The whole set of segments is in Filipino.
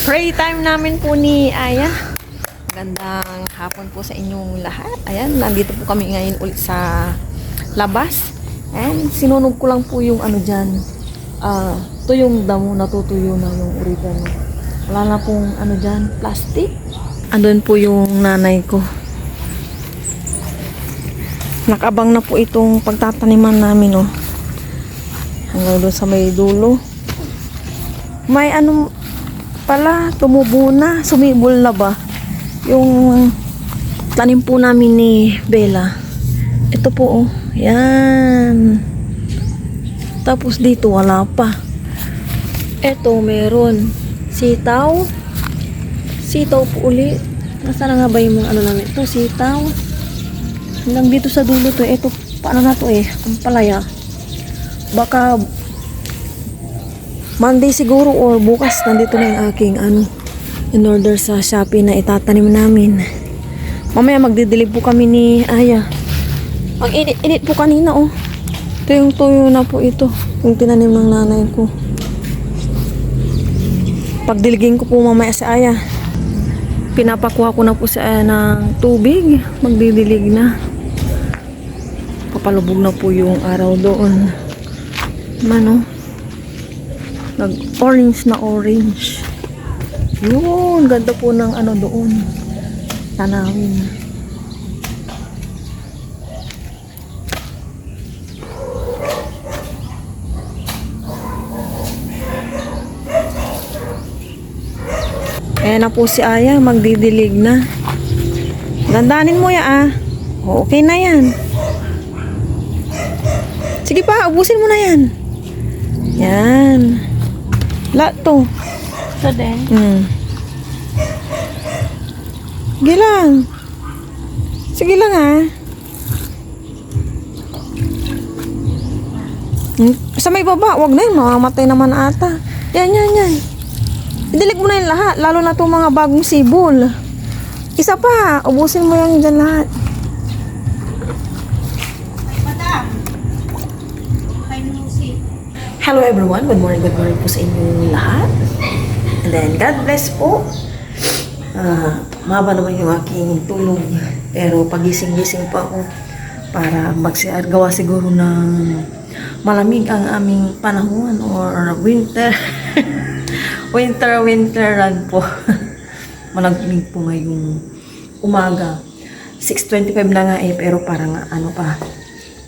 Pray time namin po ni Aya. Gandang hapon po sa inyong lahat. Ayan, nandito po kami ngayon ulit sa labas. And sinunog ko lang po yung ano dyan. Ito yung damo, natutuyo na yung oregano. Wala na pong ano dyan, plastic. Andun po yung nanay ko. Nakabang na po itong pagtataniman namin, oh. Hanggang doon sa may dulo. May ano pala, tumubo na, sumibol na ba yung tanim po namin ni Bella. Ito po, oh, yan. Tapos dito wala pa. Ito meron sitaw po uli. Nasaan nga ba yung mga ano namin? Ito sitaw hanggang dito sa dulo to. Ito paano na to ang palaya. Baka Monday siguro or bukas nandito na yung aking in order sa Shopee na itatanim namin. Mamaya magdidilig po kami ni Aya. Ang init po kanina, oh. Ito yung tuyo na po ito. Yung tinanim ng nanay ko. Pagdiligin ko po mamaya sa Aya. Pinapakuha ko na po sa Aya ng tubig. Magdidilig na. Papalubog na po yung araw doon. Mano. Nag-orange na orange. Yun, ganda po ng ano doon. Tanawin. Ayan na po si Aya, magdidilig na. Gandanin mo ya, ah. Okay na yan. Sige pa, ubusin mo na yan. Yan. Lahat to. Ito din. Sige lang. Sige lang, ah. Sa may baba, wag na yun. Mamamatay naman ata. Yan. Idilig mo na yung lahat. Lalo na itong mga bagong sibol. Isa pa. Ubusin mo yan dyan lahat. Hello everyone. Good morning po sa inyong lahat. And then, God bless po. Mahaba naman yung aking tulog. Pero pagising-gising pa ako para gawa siguro ng malamig ang aming panahon or winter. winter run po. Malamig po ngayong umaga. 6:25 na nga pero parang ano pa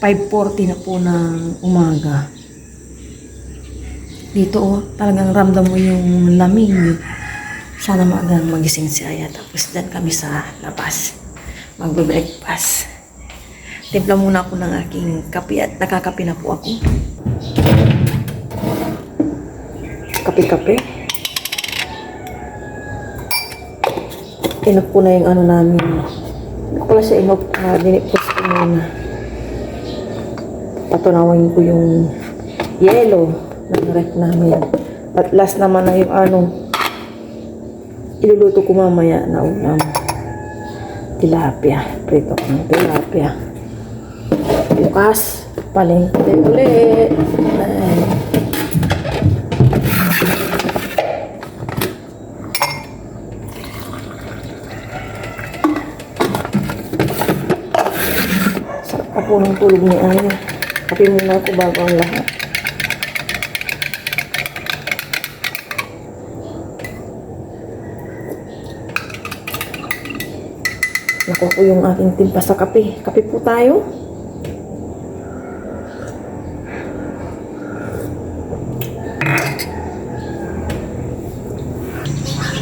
5:40 na po ng umaga. Dito, oh, talagang ramdam mo yung lamig. Sana magising si Aya. Tapos dyan kami sa labas. Magbe-breakfast. Timpla muna ako ng aking kape at nakakape na po ako. Kape-kape. Inop ko na yung ano namin. Hindi ko pala siya inop. Dinipos ko muna. Patunawin ko yung yellow ng ref namin. At last naman na yung iluluto ko mamaya na ulam. Tilapia. Prito ko ng tilapia. Bukas, palengke ulit. Sarap ka po ng tulog ni Aya. Kape muna ako bago ang lahat. Nakuha ko yung aking timpa sa kape. Kape po tayo.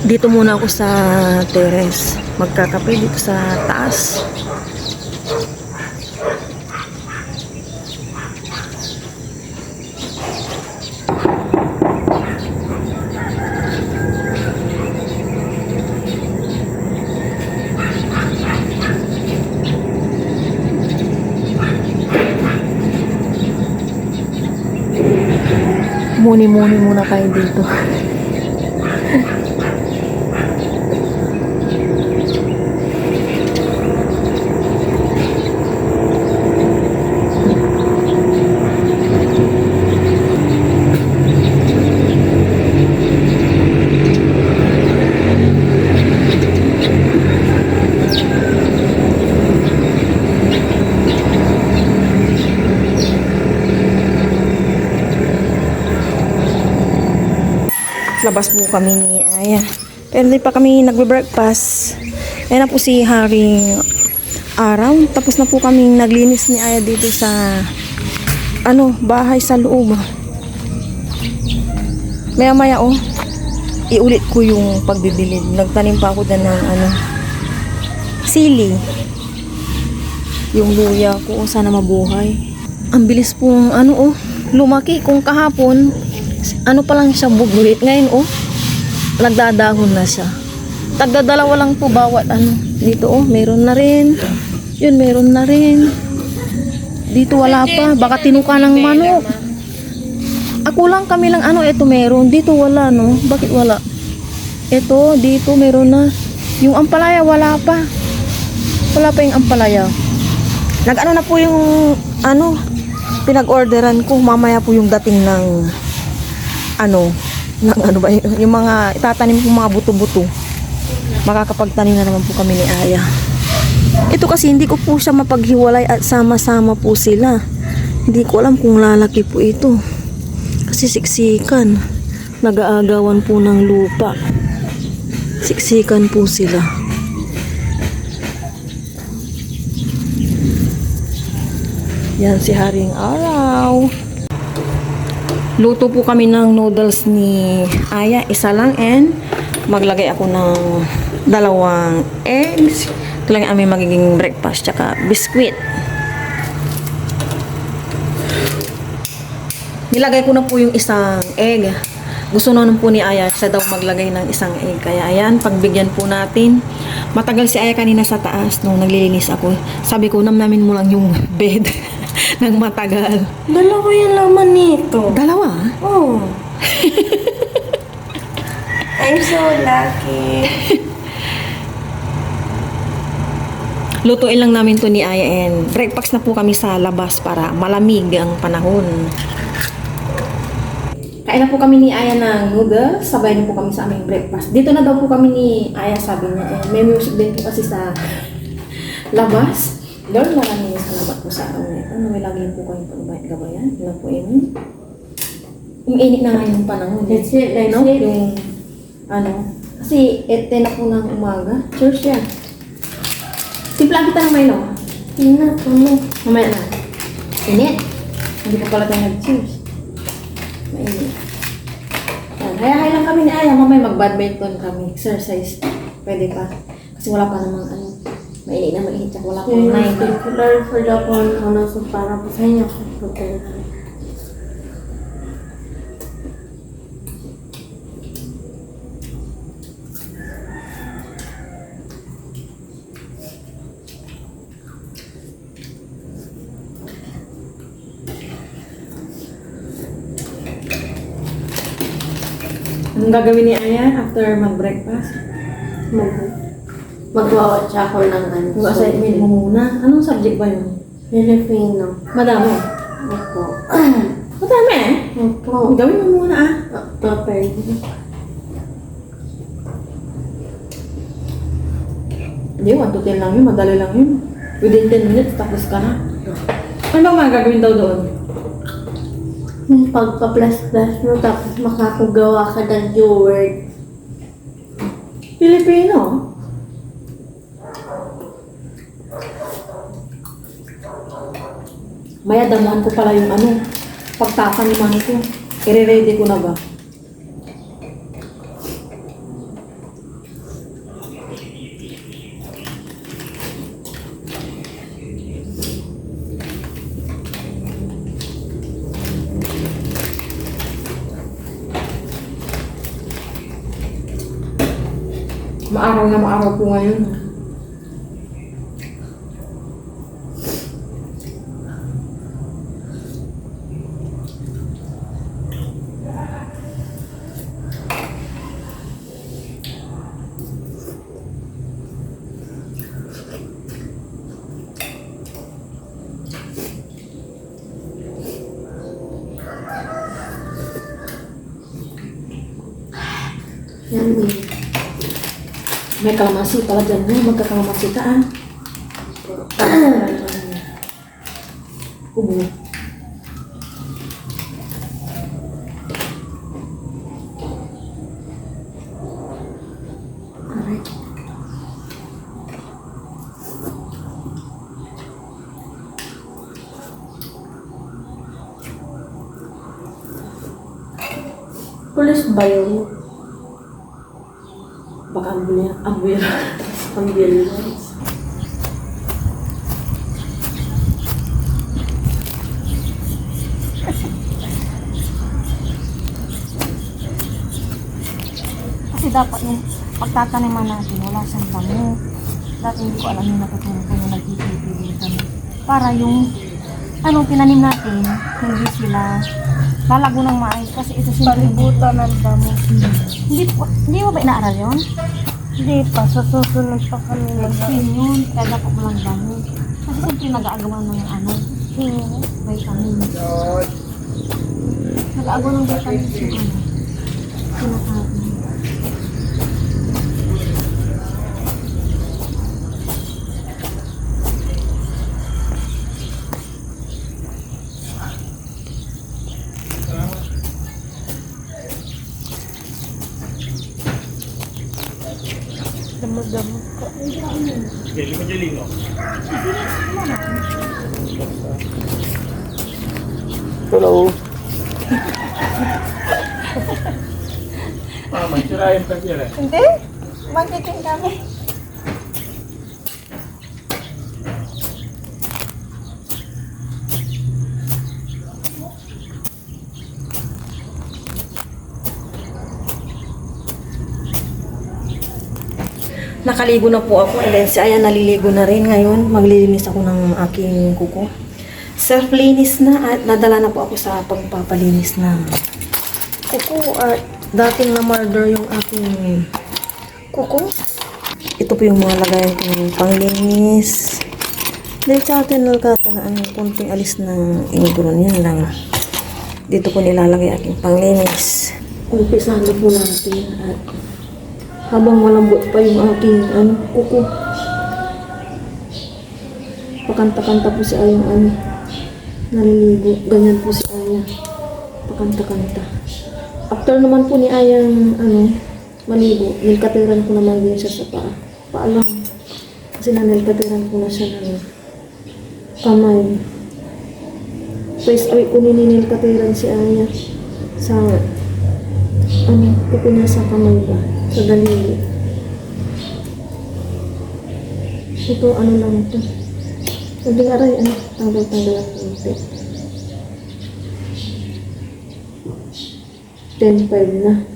Dito muna ako sa terrace. Magkakape dito sa taas. Muni-muni muna tayo dito. labas po kami ni Aya. Pero di pa kami nagbe-breakfast. Ayan na po si Haring Araw. Tapos na po kami naglinis ni Aya dito sa bahay sa loob. Maya-maya iulit ko yung pagdidilig. Nagtanim pa ako dyan ng sili. Yung luya ko, sana mabuhay. Ang bilis pong lumaki. Kung kahapon, pa lang siya bugulit. Ngayon, nagdadahon na siya. Tagdadalawa lang po bawat Dito, meron na rin. Yun, meron na rin. Dito wala pa. Baka tinuka ng manok. Ako lang, kami lang ito meron. Dito wala, no? Bakit wala? Ito, dito meron na. Yung ampalaya, wala pa. Wala pa yung ampalaya. Na po yung pinag-orderan ko. Mamaya po yung dating ng yung mga itatanim ko mga buto-buto. Makakapagtanim na naman po kami ni Aya. Ito kasi hindi ko po siya mapaghiwalay at sama-sama po sila. Hindi ko alam kung lalaki po ito. Kasi siksikan. Nag-aagawan po ng lupa. Siksikan po sila. Yan si Haring Araw. Luto po kami ng noodles ni Aya. Isa lang and maglagay ako ng 2 eggs. Ito lang ang aming magiging breakfast. Tsaka biskwit. Nilagay ko na po yung isang egg. Gusto naman po ni Aya siya daw maglagay ng isang egg. Kaya ayan, pagbigyan po natin. Matagal si Aya kanina sa taas nung naglilinis ako. Sabi ko, namnamin mo lang yung bed. Nang matagal. 2 yung laman nito. 2? Oh. I'm so lucky. Lutuin lang namin to ni Aya and breakfast na po kami sa labas para malamig ang panahon. Kain na po kami ni Aya ng noodles. Sabay na po kami sa aming breakfast. Dito na daw po kami ni Aya, sabi niya. May music din po kasi sa labas. Lord, maraming salamat po sa akin. May lagi po kayong pagbayad-gabayan. Yun lang po yun. Yung init na nga yung panahon. That's it. Yung kasi 10 na po ng umaga. Church yan. Simpla kita ng Milo. Yun na po mo. Mamaya na. Init. Hindi pa pala tayo nag-church. Mainit. Yan. Haya-haya lang kami ni Aya. Mamaya mag-badminton kami. Exercise. Pwede pa. Kasi wala pa namang mainit na mainit. Tsaka wala pa Yung naman. particular for the one so para po sa inyo kung prepare. Anong gagawin ni Aya after mag-breakfast? Mag-watch ako ng Yung assignment mo muna. Anong subject ba yun? Filipino. Madami. Ako. Madami Opo. Gawin mo muna Prepare. Hindi, 1 to 10 lang yun. Madali lang yun. Within 10 minutes, tapos ka na. Ano ba gagawin daw doon? Pagpa-plus-plus mo tapos makakagawa ka ng new word. Filipino? Maya, damuhan ko pala yung pagtataniman ko. I-ready ko na ba? Maaraw na maaraw po ngayon. Yummy. May kalamansi pala dyan mo. Magkakalamansi ka Ubo. Pulis ba yun? Baka ambulance. Kasi dapat yung pagtataniman natin, wala siyang damo. Dati hindi ko alam yung natutunan ko yung nag-iipigil kami. Para yung tinanim natin, hindi sila lalago ng maayos. Kasi ito sila Palibutan ng damo. Hindi mo ba inaaral yun? Hindi pa, sa susunod pa kami Yun yun, kaya dapat walang damo. Kasi siyempre nag-aagawan ng vitamin. Nag-aagawan ng vitamin yung sinakain. Damo-damo ko. Hello. Mama, sirahin pa sila. Hindi, magkikin kami. Nakaligo na po ako and then si Aya naliligo na rin ngayon. Maglilinis ako ng aking kuko. Self-linis na at nadala na po ako sa pagpapalinis ng kuko at dating na-murder yung aking kuko. Ito po yung mga lagayan kong panglinis. Dahil sa atin nalkataan yung kunting alis ng ingron. Yan lang. Dito po nilalagay aking panglinis. Umpisahan na po natin at habang malambot pa yung aking kuko. Pakanta-kanta po si Ayang naliligo. Ganyan po si Aya. Pakanta-kanta. After naman po ni Ayang maligo, nilkatiran ko naman din siya sa paa. Paa lang. Kasi nilkatiran ko na siya ng kamay. First week ko nilkatiran si Aya sa kuko niya sa kamay ba? Sa daliri. Ito, lang ito. Hindi aray, tanggal-tanggal ang konti. 10-5 na.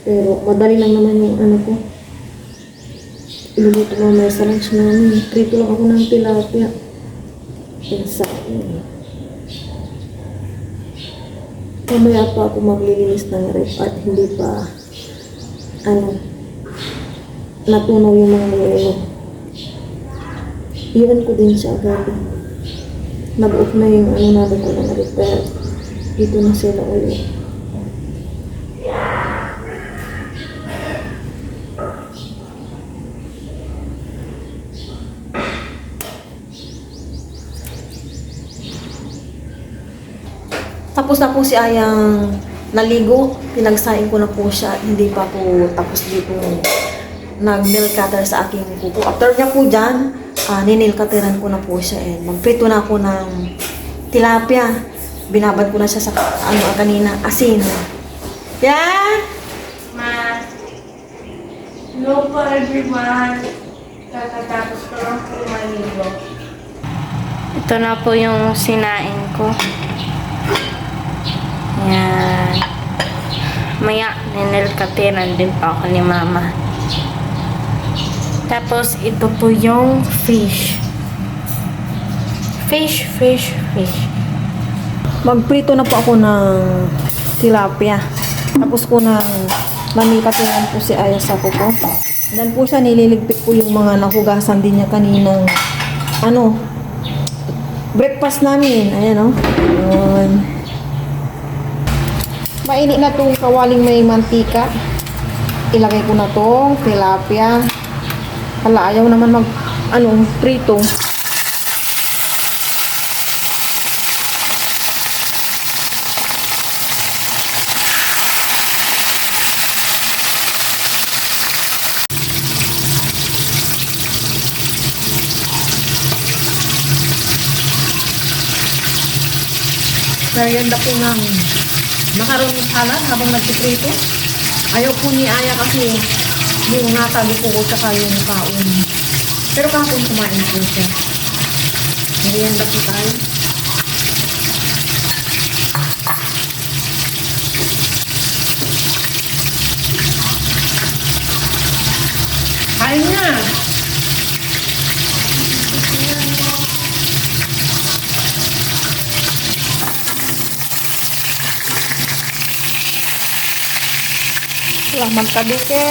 Pero, madali lang naman yung ko. Iluluto mamaya sa lunch namin. Prito lang ako ng tilapia. Pinsa. Mamaya pa ako maglilinis ng ref at hindi pa natunaw yung mga yelo. Iwan ko din siya agad. Nag-off na yung natin ko ng repair. Dito na sila ulit. Tapos na po si Ayang naligo, pinagsaing ko na po siya, hindi pa po tapos dito nag-nail cutter sa aking kuko. After niya po dyan, ni-nail cutteran ko na po siya and magprito na ako ng tilapia. Binabad ko na siya sa kanina, asin. Yan! Ma. Hello po everyone. Kakatapos ko lang po maligo. Ito na po yung sinain ko. Yan. Maya, ninilkatiran din pa ako ni Mama. Tapos, ito po yung fish. Fish. Magprito na po ako ng tilapia. Tapos ko na mamikatinan po si Aya sa kuko. Dan po siya nililigpit ko yung mga nahugasan din niya kaninang breakfast namin. Ayan Ayan. Mainit na itong kawaling may mantika. Ilagay ko na itong tilapia. Hala, ayaw naman prito. Merienda po namin. macaroni salad habang nagpiprito. Ayaw po ni Aya kasi yung natabi ko tsaka yung kaon. Pero kahapon kumain po siya. Merienda po tayo. Kain na! Salamat ka, Dike.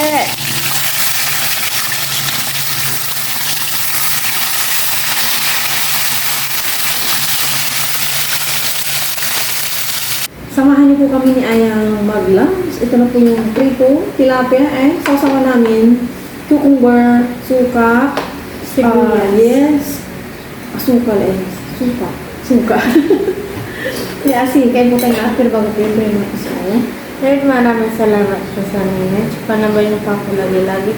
Samahan niyo po kami ni Ayang mag-lunch. Ito na po yung prito, tilapia, sasawa namin cucumber, suka, yes, asukal suka. Kaya asin, kayo po tayo after bago pinto yung mga Aya. Lord, maraming salamat po sa ninyo. Panabay niyo pa ako lagi-lagi.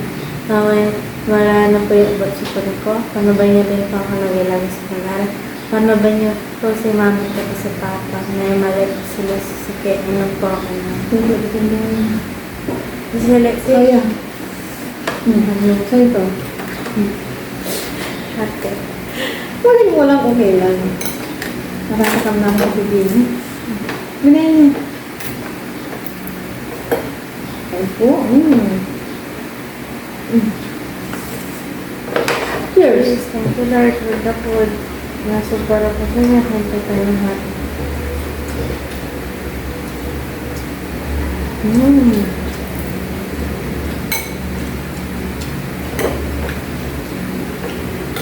Wala na po yung ubat sa pari ko. Panabay niyo din po ako lagi-lagi sa pangarap. Panabay niyo po si mama at si papa. Na mali po sila sa sakit. Ano po ako na. Sila Saya. Sa'yo to. ate. Walang okay lang. Nakakakam na ako sabihin. Binayin niya. Ay po. Cheers. Thank you, Lord, for the food. Nasubara ko sa niya. Kunti tayo lahat.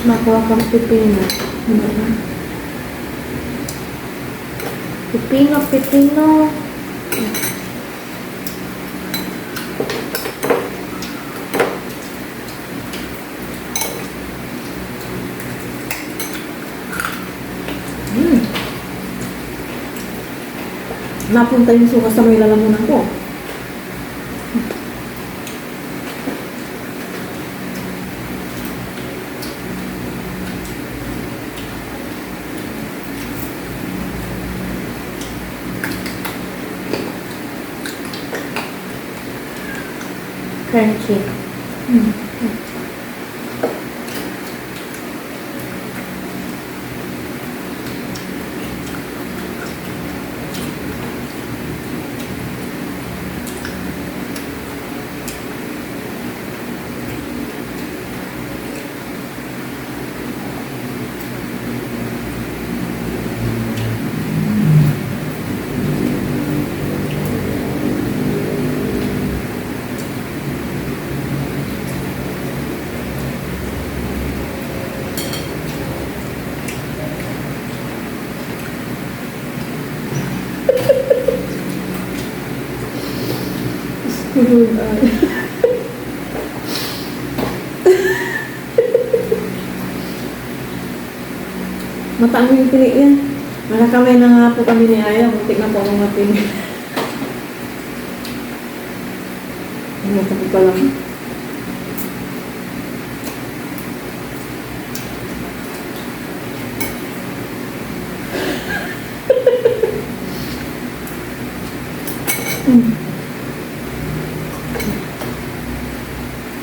Makuha kang pipino. Pipino. Napunta yung suka sa may lalamunan ko. Crunchy. Mataan mo yung pili yan. Nakakamay na nga po kami ni Aya. Muntik na po akong mapili. Ano ko pa lang.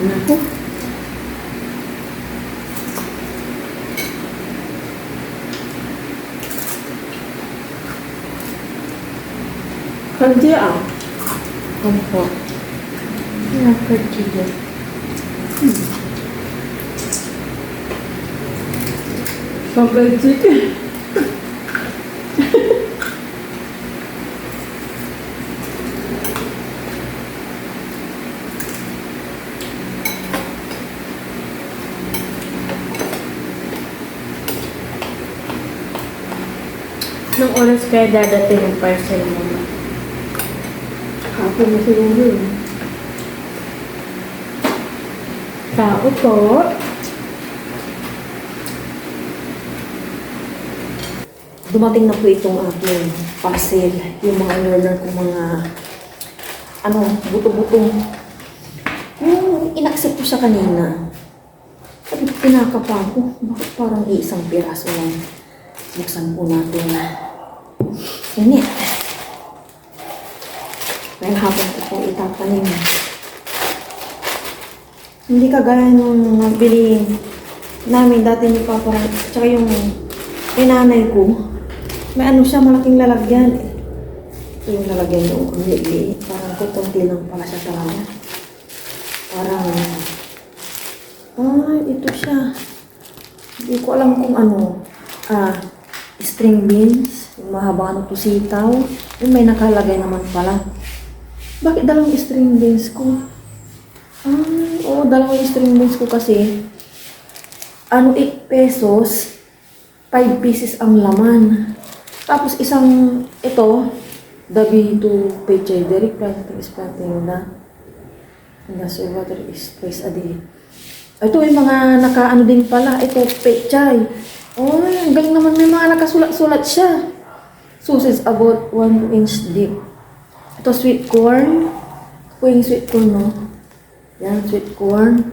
Ano ko? Crunchy Ano po? Crunchy. Chocolate chicken. Nung oras kaya dadating yung parcel mo? Ako na siguro yun. Tao po. Dumating na po itong aking parcel. Yung mga in-order ko mga buto-buto. Yung in-accept ko siya kanina. Sabi ko, pinakapa ko. Bakit parang iisang piraso lang? Buksan po natin. Init. Dahil hapon ko po itatanim. Hindi kagaya nung nabili namin dati ni Papa, tsaka yung nanay ko. May ano siya, malaking lalagyan. Ito yung lalagyan yung ang liit. Parang kukunti lang pala siya talaga. Parang, ito siya. Hindi ko alam kung ano. String beans. Yung mahaba na to sitaw. Yung may nakalagay naman pala. Bakit dalawang string beans ko? Oo, dalawang string beans ko kasi 8 pesos, 5 pieces ang laman. Tapos isang ito, Dabi to Pechay, very planting is planting na. And so water is twice a day. Ito yung mga nakaano din pala, ito Pechay. Oh, ang galing naman, may mga nakasulat-sulat siya. Sausage about 1 inch deep. Ito sweet corn. Ito yung sweet corn, no? Yan, sweet corn.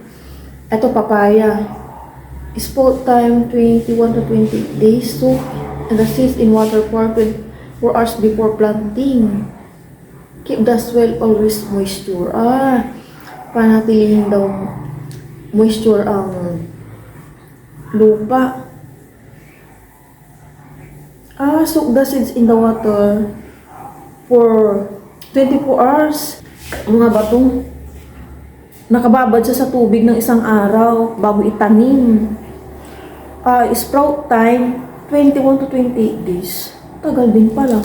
Ito papaya. Spot time 21 to 20 days. So, and the seeds in water for 4 hours before planting. Keep the soil always moisture. Panatilihin daw moisture ang lupa. Soak the seeds in the water for 24 hours. Ano nga ba ito? Nakababad siya sa tubig ng isang araw bago itanim. Sprout time, 21 to 28 days. Tagal din pala.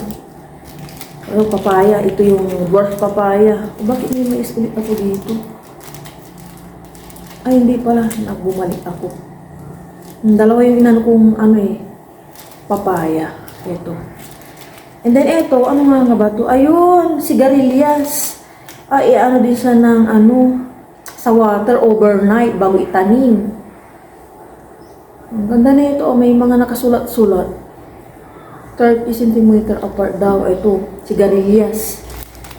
Papaya. Ito yung dwarf papaya. Bakit may ulit ako dito? Ay, hindi pala. Nagbumalik ako. Dalawa yung inano kong papaya. Ito. And then ito, ano nga ba ito? Ayun, sigarilyas. Ano din siya ng sa water overnight bago itanim. Ang ganda na ito. May mga nakasulat-sulat. 30 cm apart daw. Ito, sigarilyas.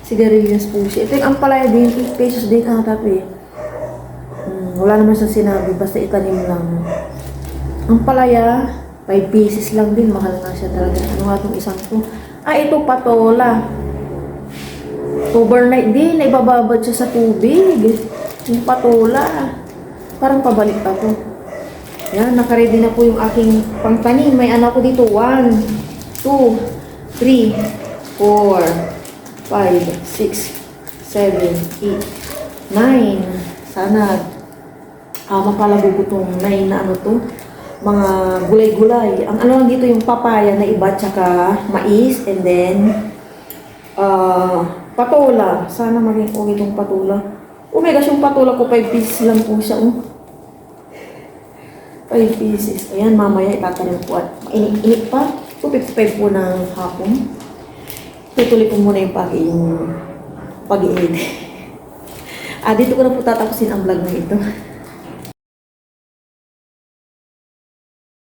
Sigarilyas po siya. Ito yung ampalaya din. 8 pesos din ata eh. Wala naman sa sinabi. Basta itanim lang. Ampalaya, 5 pieces lang din. Mahal nga siya talaga. Ano nga itong isang to? Ito patola. Overnight din. Ibababad siya sa tubig. Yung patola. Parang pabalik pa to. Yan, nakaready na po yung aking pangtanim. May anak ko dito. 1, 2, 3, 4, 5, 6, 7, 8, 9. Sana mapalago itong 9 na mga gulay-gulay. Ang lang dito yung papaya na iba, tsaka mais, and then patola. Sana maging okay itong patola. Oh my gosh, yung patola ko 5 pieces lang po siya. 5 pieces. Ayan, mamaya itatanim ko at mainit pa. 2:55 po ng hapon. Tutuloy ko muna yung pag-iinit. Dito ko na po tatapusin ang vlog na ito.